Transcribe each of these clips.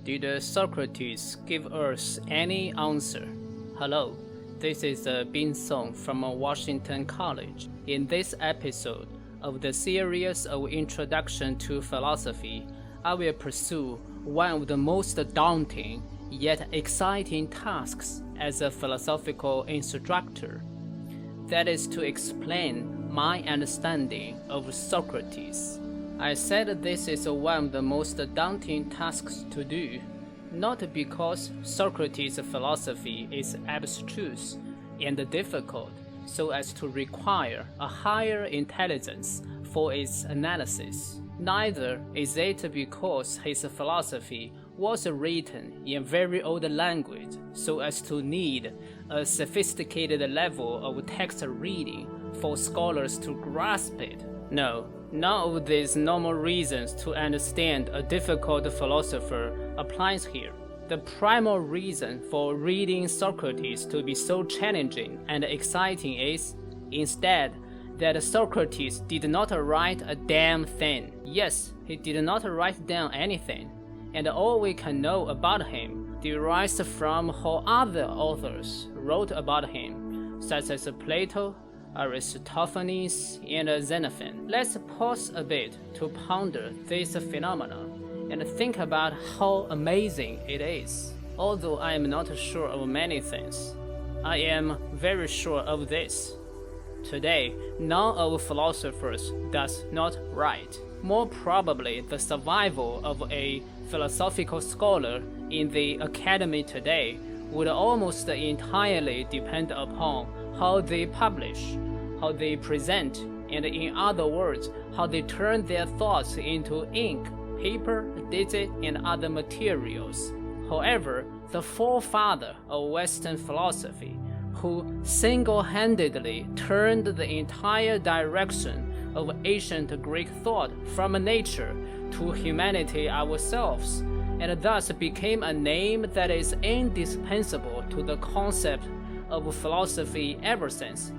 Did Socrates give us any answer? Hello, this is Bin Song from Washington College. In this episode of the series of Introduction to Philosophy, I will pursue one of the most daunting yet exciting tasks as a philosophical instructor. That is to explain my understanding of Socrates. I said this is one of the most daunting tasks to do, not because Socrates' philosophy is abstruse and difficult so as to require a higher intelligence for its analysis. Neither is it because his philosophy was written in very old language so as to need a sophisticated level of text reading for scholars to grasp it. No, none of these normal reasons to understand a difficult philosopher applies here. The primal reason for reading Socrates to be so challenging and exciting is, instead, that Socrates did not write a damn thing. Yes, he did not write down anything, and all we can know about him derives from how other authors wrote about him, such as Plato, Aristophanes, and Xenophon. Let's pause a bit to ponder this phenomenon and think about how amazing it is. Although I am not sure of many things, I am very sure of this. Today, none of philosophers does not write. More probably, the survival of a philosophical scholar in the academy today would almost entirely depend upon how they publish, how they present, and in other words, how they turn their thoughts into ink, paper, digit, and other materials. However, the forefather of Western philosophy, who single-handedly turned the entire direction of ancient Greek thought from nature to humanity ourselves, and thus became a name that is indispensable to the concept of philosophy ever since,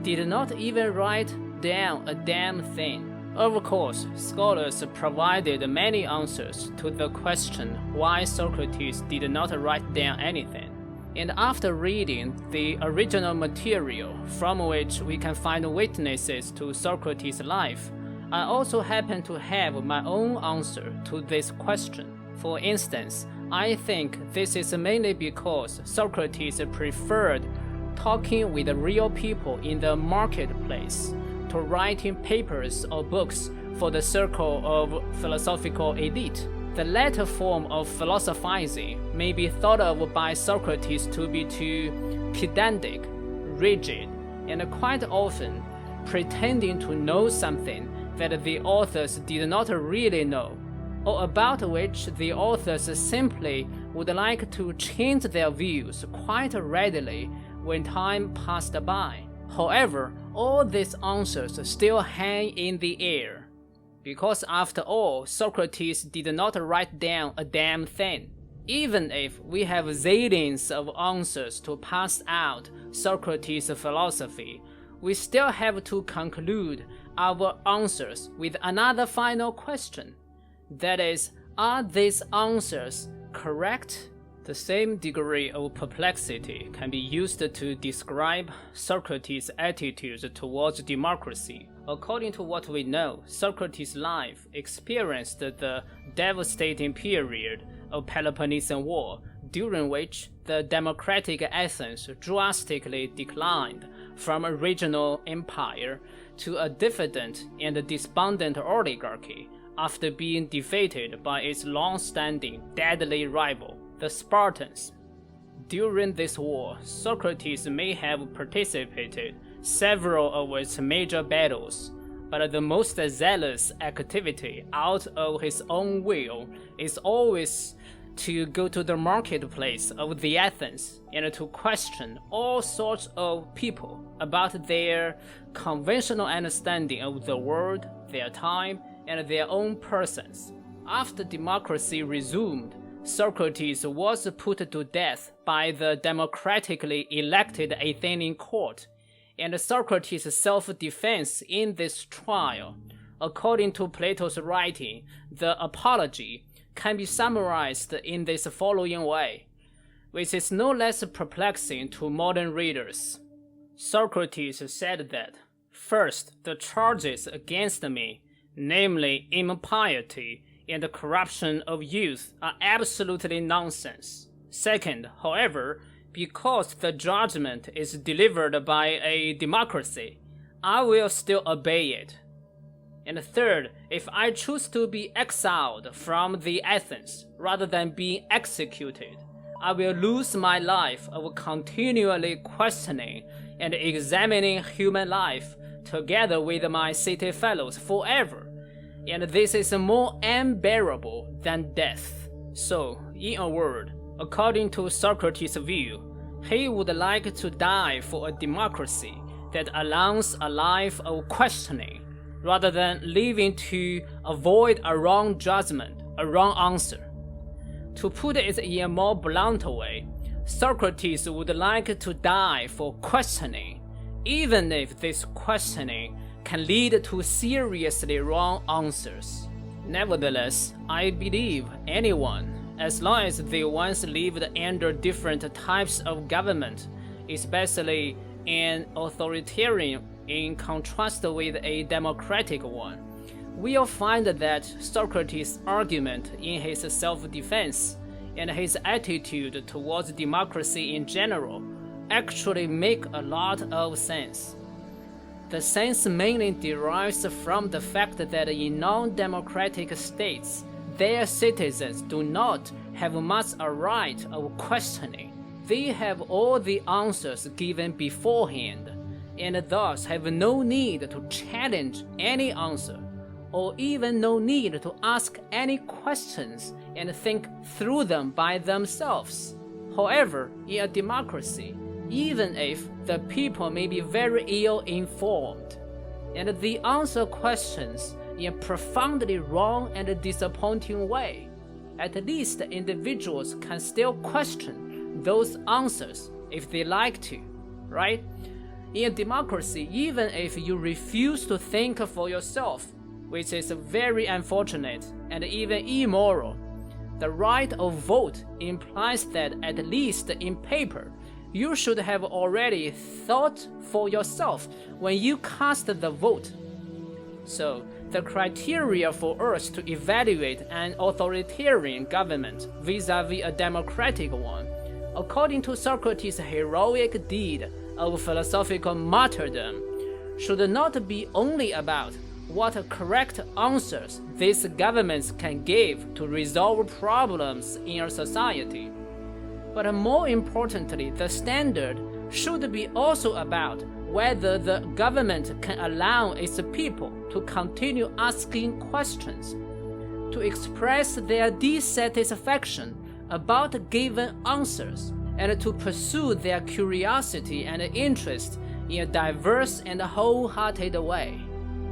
did not even write down a damn thing. Of course, scholars provided many answers to the question why Socrates did not write down anything. And after reading the original material from which we can find witnesses to Socrates' life, I also happen to have my own answer to this question. For instance, I think this is mainly because Socrates preferred talking with real people in the marketplace to writing papers or books for the circle of philosophical elite. The latter form of philosophizing may be thought of by Socrates to be too pedantic, rigid, and quite often pretending to know something that the authors did not really know, or about which the authors simply would like to change their views quite readily when time passed by. However, all these answers still hang in the air, because after all, Socrates did not write down a damn thing. Even if we have zillions of answers to pass out Socrates' philosophy, we still have to conclude our answers with another final question. That is, are these answers correct? The same degree of perplexity can be used to describe Socrates' attitudes towards democracy. According to what we know, Socrates' life experienced the devastating period of Peloponnesian War, during which the democratic Athens drastically declined from a regional empire to a diffident and despondent oligarchy after being defeated by its long-standing deadly rival, the Spartans. During this war, Socrates may have participated several of its major battles, but the most zealous activity out of his own will is always to go to the marketplace of the Athens and to question all sorts of people about their conventional understanding of the world, their time, and their own persons. After democracy resumed, Socrates was put to death by the democratically elected Athenian court, and Socrates' self-defense in this trial, according to Plato's writing, the Apology, can be summarized in this following way, which is no less perplexing to modern readers. Socrates said that, first, the charges against me, namely impiety and the corruption of youth, are absolutely nonsense. Second, however, because the judgment is delivered by a democracy, I will still obey it. And third, if I choose to be exiled from the Athens rather than being executed, I will lose my life of continually questioning and examining human life together with my city fellows forever, and this is more unbearable than death. So, in a word, according to Socrates' view, he would like to die for a democracy that allows a life of questioning, rather than living to avoid a wrong judgment, a wrong answer. To put it in a more blunt way, Socrates would like to die for questioning, even if this questioning can lead to seriously wrong answers. Nevertheless, I believe anyone, as long as they once lived under different types of government, especially an authoritarian in contrast with a democratic one, we'll find that Socrates' argument in his self-defense and his attitude towards democracy in general actually make a lot of sense. The sense mainly derives from the fact that in non-democratic states, their citizens do not have much a right of questioning. They have all the answers given beforehand, and thus have no need to challenge any answer, or even no need to ask any questions and think through them by themselves. However, in a democracy, even if the people may be very ill-informed, and they answer questions in a profoundly wrong and disappointing way, at least individuals can still question those answers if they like to, right? In a democracy, even if you refuse to think for yourself, which is very unfortunate and even immoral, the right of vote implies that at least in paper, you should have already thought for yourself when you cast the vote. So, the criteria for us to evaluate an authoritarian government vis-à-vis a democratic one, according to Socrates' heroic deed of philosophical martyrdom, should not be only about what correct answers these governments can give to resolve problems in a society, but more importantly, the standard should be also about whether the government can allow its people to continue asking questions, to express their dissatisfaction about given answers, and to pursue their curiosity and interest in a diverse and wholehearted way.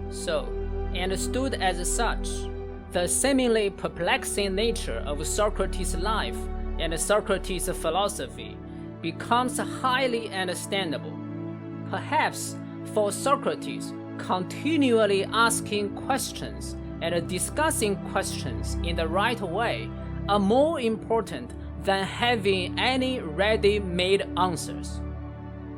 So, understood as such, the seemingly perplexing nature of Socrates' life and Socrates' philosophy becomes highly understandable. Perhaps for Socrates, continually asking questions and discussing questions in the right way are more important than having any ready-made answers.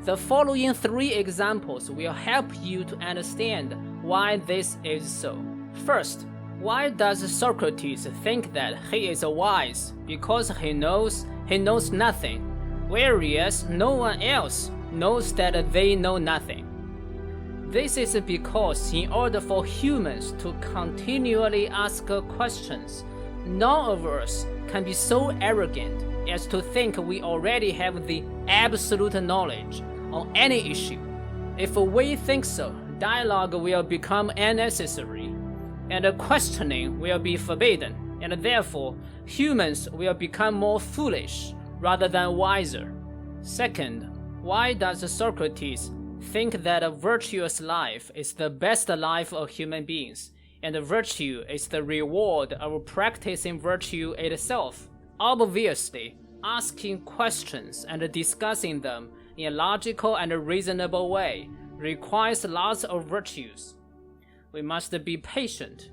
The following 3 examples will help you to understand why this is so. First, why does Socrates think that he is wise? Because he knows nothing, whereas no one else knows that they know nothing. This is because in order for humans to continually ask questions, none of us can be so arrogant as to think we already have the absolute knowledge on any issue. If we think so, dialogue will become unnecessary, and questioning will be forbidden, and therefore humans will become more foolish rather than wiser. Second, why does Socrates think that a virtuous life is the best life of human beings, and virtue is the reward of practicing virtue itself? Obviously, asking questions and discussing them in a logical and reasonable way requires lots of virtues. We must be patient.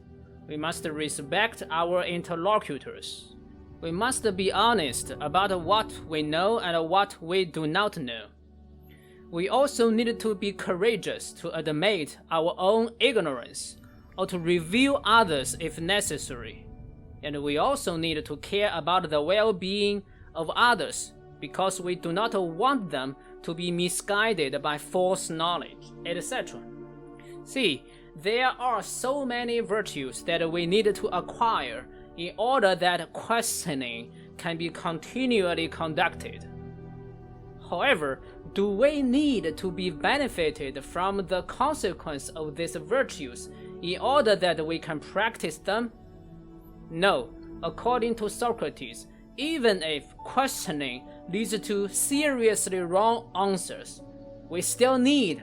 We must respect our interlocutors. We must be honest about what we know and what we do not know. We also need to be courageous to admit our own ignorance or to reveal others if necessary. And we also need to care about the well-being of others because we do not want them to be misguided by false knowledge, etc. See, there are so many virtues that we need to acquire in order that questioning can be continually conducted. However, do we need to be benefited from the consequence of these virtues in order that we can practice them? No, according to Socrates, even if questioning leads to seriously wrong answers, we still need,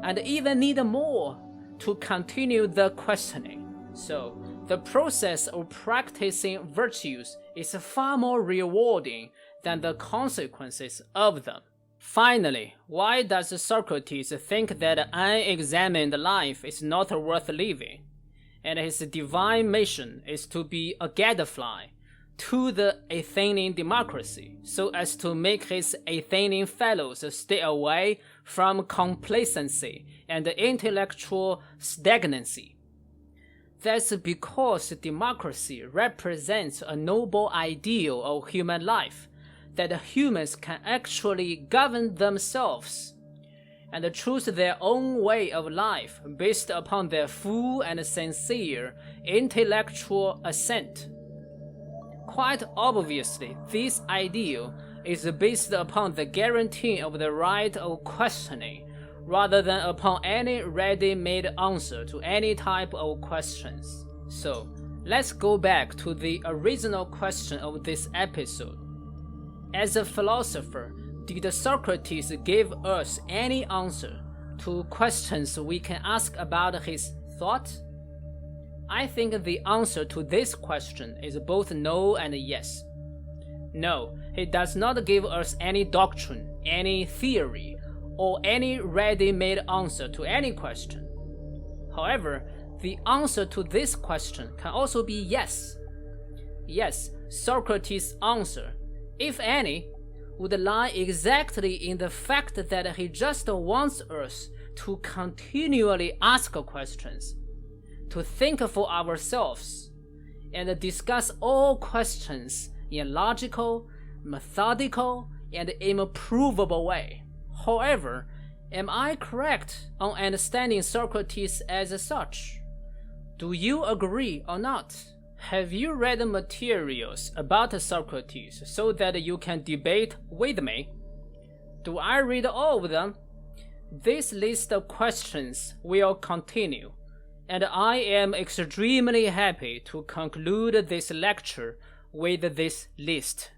and even need more, to continue the questioning. So, the process of practicing virtues is far more rewarding than the consequences of them. Finally, why does Socrates think that unexamined life is not worth living, and his divine mission is to be a gadfly to the Athenian democracy, so as to make his Athenian fellows stay away from complacency and intellectual stagnancy? That's because democracy represents a noble ideal of human life, that humans can actually govern themselves and choose their own way of life based upon their full and sincere intellectual assent. Quite obviously, this ideal is based upon the guarantee of the right of questioning rather than upon any ready-made answer to any type of questions. So, let's go back to the original question of this episode. As a philosopher, did Socrates give us any answer to questions we can ask about his thought? I think the answer to this question is both no and yes. No, he does not give us any doctrine, any theory, or any ready-made answer to any question. However, the answer to this question can also be yes. Yes, Socrates' answer, if any, would lie exactly in the fact that he just wants us to continually ask questions, to think for ourselves, and discuss all questions in a logical, methodical, and improvable way. However, am I correct on understanding Socrates as such? Do you agree or not? Have you read materials about Socrates so that you can debate with me? Do I read all of them? This list of questions will continue, and I am extremely happy to conclude this lecture with this list.